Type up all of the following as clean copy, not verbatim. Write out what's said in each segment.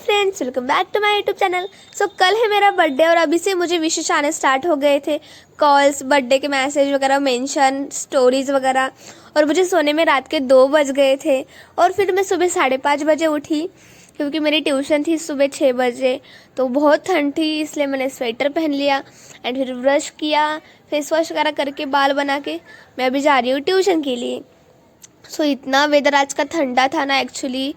Friends, welcome back to my YouTube channel. So कल है मेरा बर्थडे और अभी से मुझे विशेष आने स्टार्ट हो गए थे। कॉल्स, बर्थडे के मैसेज वगैरह, मेंशन, स्टोरीज वगैरह। और मुझे सोने में रात के 2 बज गए थे। और फिर मैं सुबह 5:30 बजे उठी क्योंकि मेरी ट्यूशन थी सुबह 6 बजे। तो बहुत ठंड थी इसलिए मैंने स्वेटर पहन लिया एंड फिर ब्रश किया, फेस वॉश वगैरह करके बाल बना के मैं अभी जा रही हूँ ट्यूशन के लिए। सो इतना वेदर आज का ठंडा था ना एक्चुअली,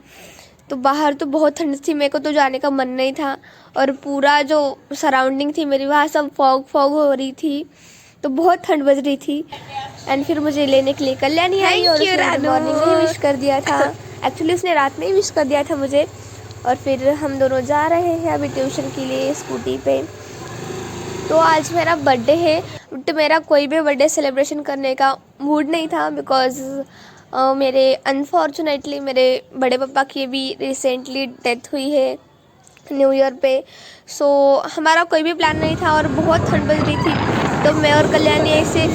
तो बाहर तो बहुत ठंड थी, मेरे को तो जाने का मन नहीं था। और पूरा जो सराउंडिंग थी मेरी, वहाँ सब फॉग फॉग हो रही थी, तो बहुत ठंड बज रही थी। एंड फिर मुझे लेने के लिए कल्याणी आई और उसने मॉर्निंग में ही विश कर दिया था। एक्चुअली उसने रात में ही विश कर दिया था मुझे। और फिर हम दोनों जा रहे हैं अभी ट्यूशन के लिए स्कूटी पे। तो आज मेरा बर्थडे है, बट मेरा कोई भी बर्थडे सेलिब्रेशन करने का मूड नहीं था बिकॉज मेरे अनफॉर्चुनेटली मेरे बड़े पापा की भी रिसेंटली डेथ हुई है न्यू ईयर पे। सो हमारा कोई भी प्लान नहीं था और बहुत ठंड बज रही थी, तो मैं और कल्याणी ऐसे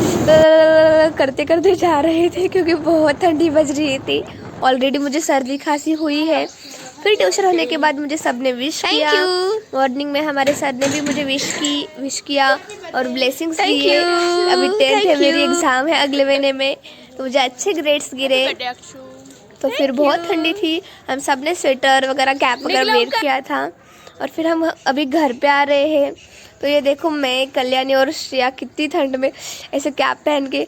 करते करते जा रहे थे क्योंकि बहुत ठंडी बज रही थी। ऑलरेडी मुझे सर्दी खांसी हुई है। फिर ट्यूशन होने के बाद मुझे सबने विश किया। मॉर्निंग में हमारे सर ने भी मुझे विश किया और ब्लेसिंग्स दिए। अभी 10th है, मेरी एग्ज़ाम है अगले महीने में, तो मुझे अच्छे ग्रेड्स गिरे। तो फिर बहुत ठंडी थी, हम सब ने स्वेटर वगैरह, कैप वगैरह वेयर किया था। और फिर हम अभी घर पे आ रहे हैं। तो ये देखो, मैं, कल्याणी और श्रेया कितनी ठंड में ऐसे कैप पहन के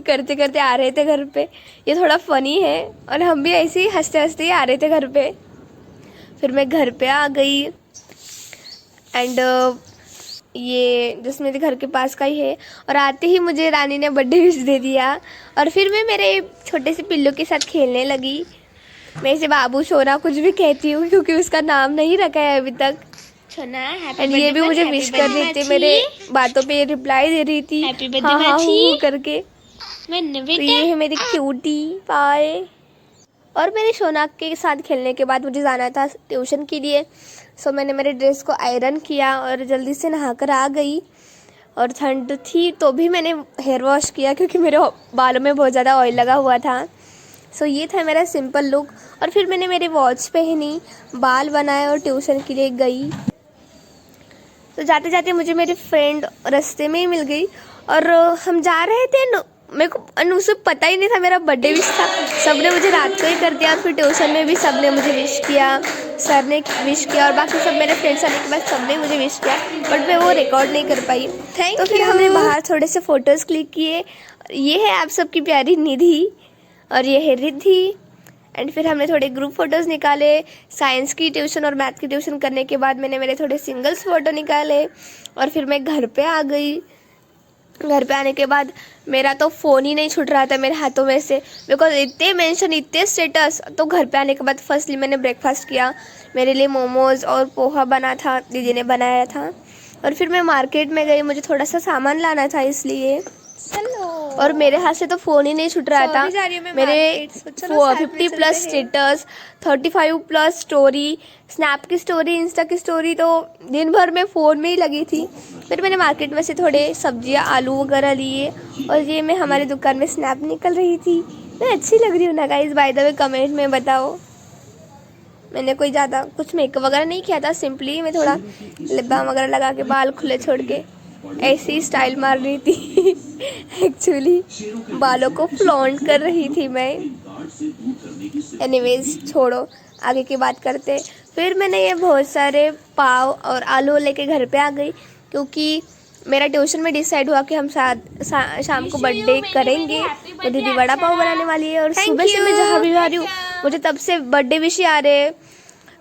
करते करते आ रहे थे घर पे। ये थोड़ा फनी है और हम भी ऐसे ही हंसते हंसते ही आ रहे थे घर पे। फिर मैं घर पे आ गई एंड ये जिस मेरे घर के पास का ही है। और आते ही मुझे रानी ने बर्थडे विश दे दिया। और फिर मैं मेरे छोटे से पिल्लू के साथ खेलने लगी। मैं इसे बाबू सोना कुछ भी कहती हूँ क्योंकि उसका नाम नहीं रखा है अभी तक। एंड ये भी मुझे विश कर रही थी, मेरे बातों पे ये रिप्लाई दे रही थी हाँ हाँ हूँ करके। तो ये है मेरी क्यूटी पाए। और मेरे शोनाक के साथ खेलने के बाद मुझे जाना था ट्यूशन के लिए। सो मैंने मेरे ड्रेस को आयरन किया और जल्दी से नहाकर आ गई। और ठंड थी तो भी मैंने हेयर वॉश किया क्योंकि मेरे बालों में बहुत ज़्यादा ऑयल लगा हुआ था। सो ये था मेरा सिंपल लुक। और फिर मैंने मेरी वॉच पहनी, बाल बनाए और ट्यूशन के लिए गई। तो जाते जाते मुझे मेरी फ्रेंड रास्ते में ही मिल गई और हम जा रहे थे। मेरे को उसे पता ही नहीं था मेरा बर्थडे विश था। सबने मुझे रात को ही कर दिया। फिर ट्यूशन में भी सबने मुझे विश किया, सर ने विश किया और बाकी सब मेरे फ्रेंड्स आने के बाद सबने मुझे विश किया, बट मैं वो रिकॉर्ड नहीं कर पाई। तो फिर हमने बाहर थोड़े से फ़ोटोज़ क्लिक किए। ये है आप सबकी प्यारी निधि और ये है रिद्धि। एंड फिर हमने थोड़े ग्रुप फ़ोटोज़ निकाले। साइंस की ट्यूशन और मैथ की ट्यूशन करने के बाद मैंने मेरे थोड़े सिंगल्स फ़ोटो निकाले। और फिर मैं घर पे आ गई। घर पे आने के बाद मेरा तो फ़ोन ही नहीं छूट रहा था मेरे हाथों में से, बिकॉज इतने मेंशन, इतने स्टेटस। तो घर पे आने के बाद फर्स्टली मैंने ब्रेकफास्ट किया। मेरे लिए मोमोज़ और पोहा बना था, दीदी ने बनाया था। और फिर मैं मार्केट में गई, मुझे थोड़ा सा सामान लाना था इसलिए। और मेरे हाथ से तो फ़ोन ही नहीं छूट रहा था। मेरे 50+ स्टेटस, 35+ स्टोरी, स्नैप की स्टोरी, इंस्टा की स्टोरी, तो दिन भर में फ़ोन में ही लगी थी। फिर मैंने मार्केट में से थोड़े सब्जियां, आलू वगैरह लिए और ये मैं हमारी दुकान में स्नैप निकल रही थी। मैं अच्छी लग रही हूँ ना guys? By the way comment में बताओ। मैंने कोई ज़्यादा कुछ मेकअप वगैरह नहीं किया था, सिंपली मैं थोड़ा लिप बाम वगैरह लगा के बाल खुले छोड़ के ऐसे ही स्टाइल मार रही थी। एक्चुअली बालों को फ्लॉन्ट कर रही थी मैं। एनीवेज छोड़ो, आगे की बात करते। फिर मैंने ये बहुत सारे पाव और आलू लेके घर पे आ गई क्योंकि मेरा ट्यूशन में डिसाइड हुआ कि हम शाम को बर्थडे करेंगे। तो दीदी वड़ा पाव बनाने वाली है और सुबह से मैं जहाँ भी आ रही हूँ मुझे तब से बर्थडे विश आ रहे हैं।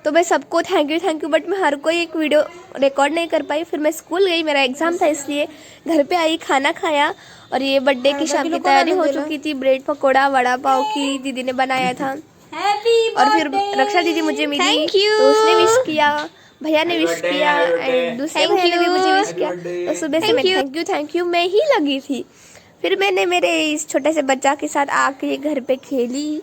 तो मैं सबको थैंक यू, बट मैं हर कोई एक वीडियो रिकॉर्ड नहीं कर पाई। फिर मैं स्कूल गई, मेरा एग्ज़ाम था इसलिए घर पे आई, खाना खाया। और ये बर्थडे की शाम की तैयारी हो चुकी थी। ब्रेड पकौड़ा, वड़ा पाव की दीदी ने बनाया था। और फिर रक्षा दीदी मुझे मिली तो उसने विश किया, भैया ने विश किया एंड दूसरे भैया ने भी मुझे विश किया। तो सुबह से मैं थैंक यू मैं ही लगी थी। फिर मैंने मेरे इस छोटे से बच्चा के साथ आके घर पे खेली।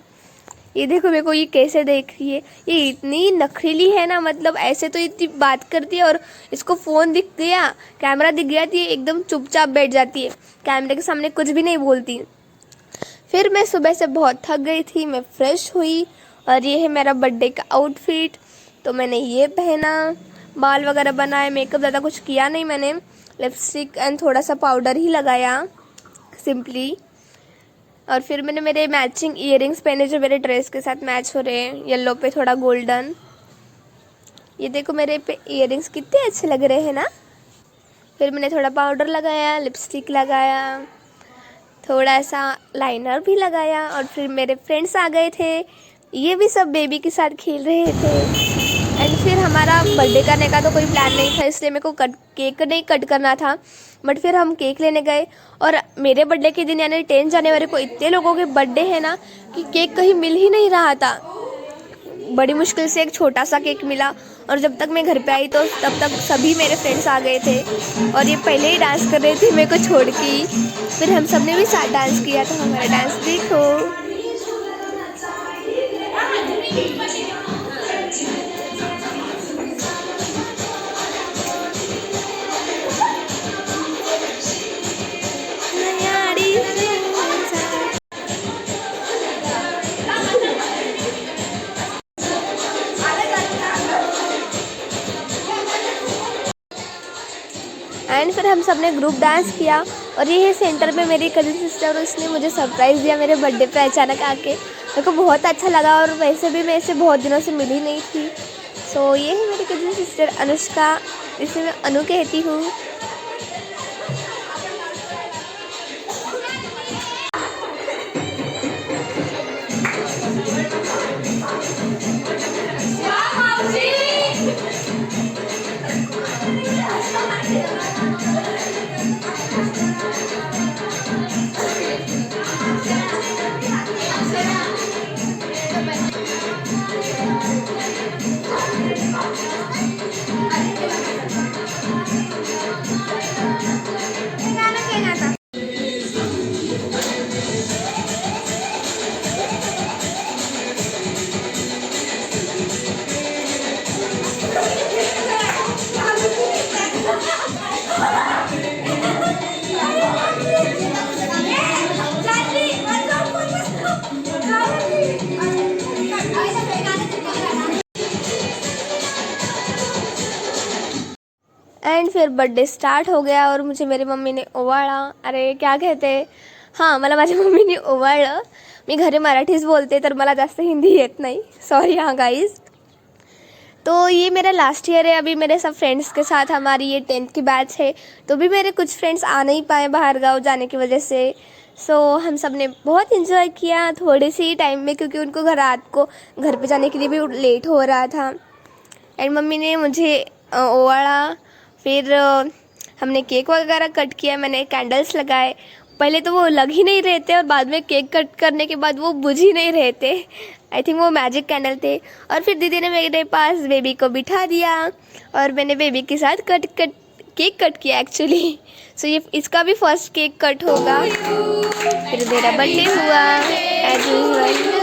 ये देखो मेरे को ये कैसे देख रही है, ये इतनी नखरीली है ना, मतलब ऐसे तो इतनी बात करती है और इसको फ़ोन दिख गया, कैमरा दिख गया तो ये एकदम चुपचाप बैठ जाती है, कैमरे के सामने कुछ भी नहीं बोलती। फिर मैं सुबह से बहुत थक गई थी, मैं फ्रेश हुई और ये है मेरा बर्थडे का आउटफिट। तो मैंने ये पहना, बाल वगैरह बनाए, मेकअप ज़्यादा कुछ किया नहीं मैंने, लिपस्टिक एंड थोड़ा सा पाउडर ही लगाया सिंपली। और फिर मैंने मेरे मैचिंग इयररिंग्स पहने जो मेरे ड्रेस के साथ मैच हो रहे हैं, येलो पे थोड़ा गोल्डन। ये देखो मेरे पे इयररिंग्स कितने अच्छे लग रहे हैं ना। फिर मैंने थोड़ा पाउडर लगाया, लिपस्टिक लगाया, थोड़ा सा लाइनर भी लगाया। और फिर मेरे फ्रेंड्स आ गए थे, ये भी सब बेबी के साथ खेल रहे थे। एंड फिर हमारा बर्थडे करने का तो कोई प्लान नहीं था, इसलिए मेरे को केक नहीं कट करना था। बट फिर हम केक लेने गए और मेरे बर्थडे के दिन यानी 10 जनवरी को इतने लोगों के बर्थडे है ना कि केक कहीं मिल ही नहीं रहा था। बड़ी मुश्किल से एक छोटा सा केक मिला और जब तक मैं घर पे आई तो तब तक सभी मेरे फ्रेंड्स आ गए थे और ये पहले ही डांस कर रहे थे मेरे को छोड़ के। फिर हम सब ने भी साथ डांस किया, तो हमारा डांस देखो। एंड फिर हम सब ने ग्रुप डांस किया और ये है सेंटर में मेरी कजिन सिस्टर, और उसने मुझे सरप्राइज़ दिया मेरे बर्थडे पे अचानक आके। मेरे को बहुत अच्छा लगा और वैसे भी मैं इससे बहुत दिनों से मिली नहीं थी। सो ये है मेरी कजिन सिस्टर अनुष्का, जिसे मैं अनु कहती हूँ। एंड फिर बर्थडे स्टार्ट हो गया और मुझे मेरी मम्मी ने ओवाळा, अरे क्या कहते, हां मला माझ्या मम्मीने ओवाळलं. मी घरी मराठीच बोलते तर मला जास्त हिंदी येत नाही, सॉरी हाँ गाइस. तो ये मेरा लास्ट ईयर है, अभी मेरे सब फ्रेंड्स के साथ हमारी ये 10th की बैच है, तो भी मेरे कुछ फ्रेंड्स आ नहीं पाए बाहर गाँव जाने की वजह से. सो हम सब ने बहुत इन्जॉय किया थोड़े से ही टाइम में, क्योंकि उनको रात को घर पे जाने के लिए भी लेट हो रहा था. एंड मम्मी ने मुझे ओवाड़ा, फिर हमने केक वगैरह कट किया, मैंने कैंडल्स लगाए. पहले तो वो लग ही नहीं रहे थे और बाद में केक कट करने के बाद वो बुझ ही नहीं रहे थे. आई थिंक वो मैजिक कैंडल थे. और फिर दीदी ने मेरे पास बेबी को बिठा दिया और मैंने बेबी के साथ केक कट किया एक्चुअली. सो ये इसका भी फर्स्ट केक कट होगा. फिर मेरा बर्थडे हुआ एज यूजुअल.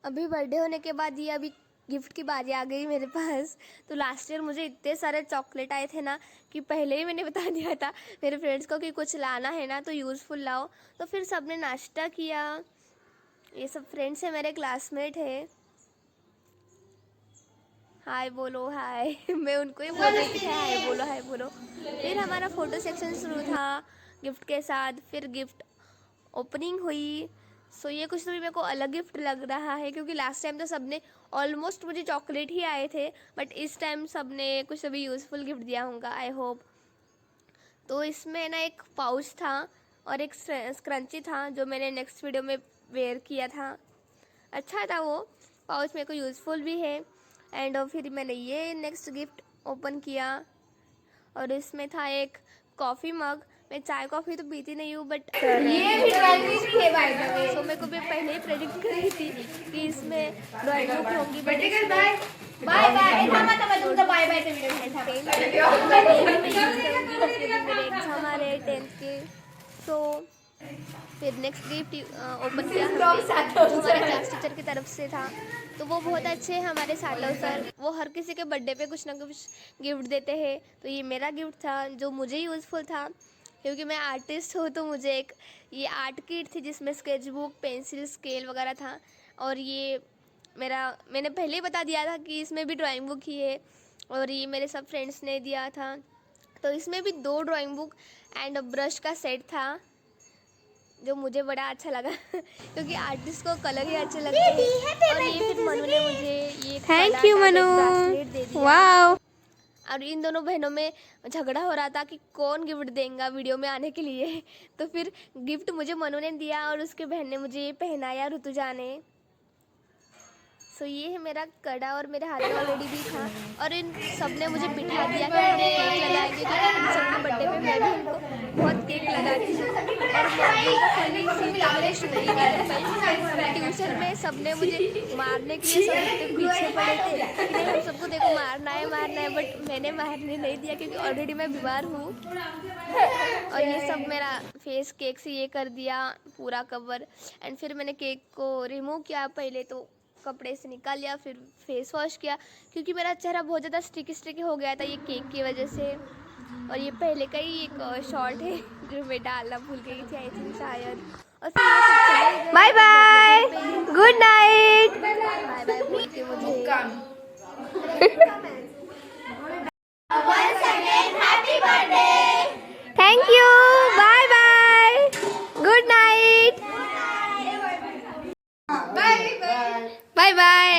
अभी बर्थडे होने के बाद ये अभी गिफ्ट की बारी आ गई मेरे पास. तो लास्ट ईयर मुझे इतने सारे चॉकलेट आए थे ना कि पहले ही मैंने बता दिया था मेरे फ्रेंड्स को कि कुछ लाना है ना तो यूज़फुल लाओ. तो फिर सबने नाश्ता किया. ये सब फ्रेंड्स है, मेरे क्लासमेट है. हाय बोलो हाय. मैं उनको ही बोल रही थी हाय बोलो हाय बोलो. फिर हमारा फ़ोटो सेक्शन शुरू था गिफ्ट के साथ. फिर गिफ्ट ओपनिंग हुई. सो ये कुछ तो भी मेरे को अलग गिफ्ट लग रहा है, क्योंकि लास्ट टाइम तो सबने ऑलमोस्ट मुझे चॉकलेट ही आए थे, बट इस टाइम सबने कुछ तो भी यूज़फुल गिफ्ट दिया होगा आई होप. तो इसमें ना एक पाउच था और एक स्क्रंची था जो मैंने नेक्स्ट वीडियो में वेयर किया था. अच्छा था वो पाउच, मेरे को यूज़फुल भी है. एंड फिर मैंने ये नेक्स्ट गिफ्ट ओपन किया और इसमें था एक कॉफ़ी मग मैं चाय कॉफ़ी तो पीती नहीं हूँ, बट ये भी ड्राइंग बुक है बाय द वे। सो मेरे को भी पहले ही प्रेडिक्ट कर रही थी कि इसमें ड्राइंग बुक होंगी, बट बाय बाय बाय थांबा थांबा तुमचा बाय बाय चा व्हिडिओ मेरे एग्जाम आ रहे हैं 10th के। सो फिर नेक्स्ट गिफ्ट ओपन किया हमने, जो हमारे क्लास टीचर की तरफ से था। तो वो बहुत अच्छे हैं हमारे सालव सर, वो हर किसी के बर्थडे पे कुछ ना कुछ गिफ्ट देते हैं। तो ये मेरा गिफ्ट था जो मुझे यूज़फुल था, क्योंकि मैं आर्टिस्ट हूँ। तो मुझे एक ये आर्ट किट थी जिसमें स्केच बुक, पेंसिल, स्केल वगैरह था। और ये मैंने पहले ही बता दिया था कि इसमें भी ड्राइंग बुक ही है, और ये मेरे सब फ्रेंड्स ने दिया था। तो इसमें भी 2 ड्राइंग बुक एंड ब्रश का सेट था, जो मुझे बड़ा अच्छा लगा क्योंकि आर्टिस्ट को कलर ही अच्छे लगते हैं। और ये फिर मनु ने मुझे ये थैंक यू मनु, ब्रेसलेट दे दिया। वाओ। और इन दोनों बहनों में झगड़ा हो रहा था कि कौन गिफ्ट देगा वीडियो में आने के लिए। तो फिर गिफ्ट मुझे मनु ने दिया और उसके बहन ने मुझे ये पहनाया, ऋतुजा ने। सो ये है मेरा कड़ा, और मेरे हाथ में ऑलरेडी भी था। और इन सब ने मुझे बिठा दिया कि हम केक लगाएंगे, क्योंकि इन सब के बर्थडे पे मैं भी इनको बहुत केक लगाती हूँ। और ट्यूशन में सब ने मुझे मारने के लिए सब पीछे पड़े थे कि नहीं हम सबको देखो मारना है, बट मैंने मारने नहीं दिया क्योंकि ऑलरेडी मैं बीमार हूँ। और ये सब मेरा फेस केक से ये कर दिया पूरा कवर। एंड फिर मैंने केक को रिमूव किया, पहले तो कपड़े से निकाल लिया, फिर फेस वॉश किया, क्योंकि मेरा चेहरा बहुत ज़्यादा स्टिकी हो गया था ये केक की वजह से। और ये पहले का ही एक शॉर्ट है जो मैं डालना भूल गई थी, आई थिंक शायद। और फिर bye bye, good night. Bye bye बोल के मुझे thank you, bye bye, good night, bye bye.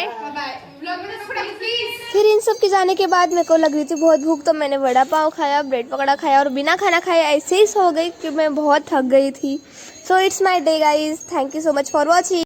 फिर इन सब के जाने के बाद मेरे को लग रही थी बहुत भूख, तो मैंने वड़ा पाव खाया, ब्रेड पकौड़ा खाया, और बिना खाना खाए ऐसे ही सो गई क्योंकि मैं बहुत थक गई थी। So it's my day guys, thank you so much for watching.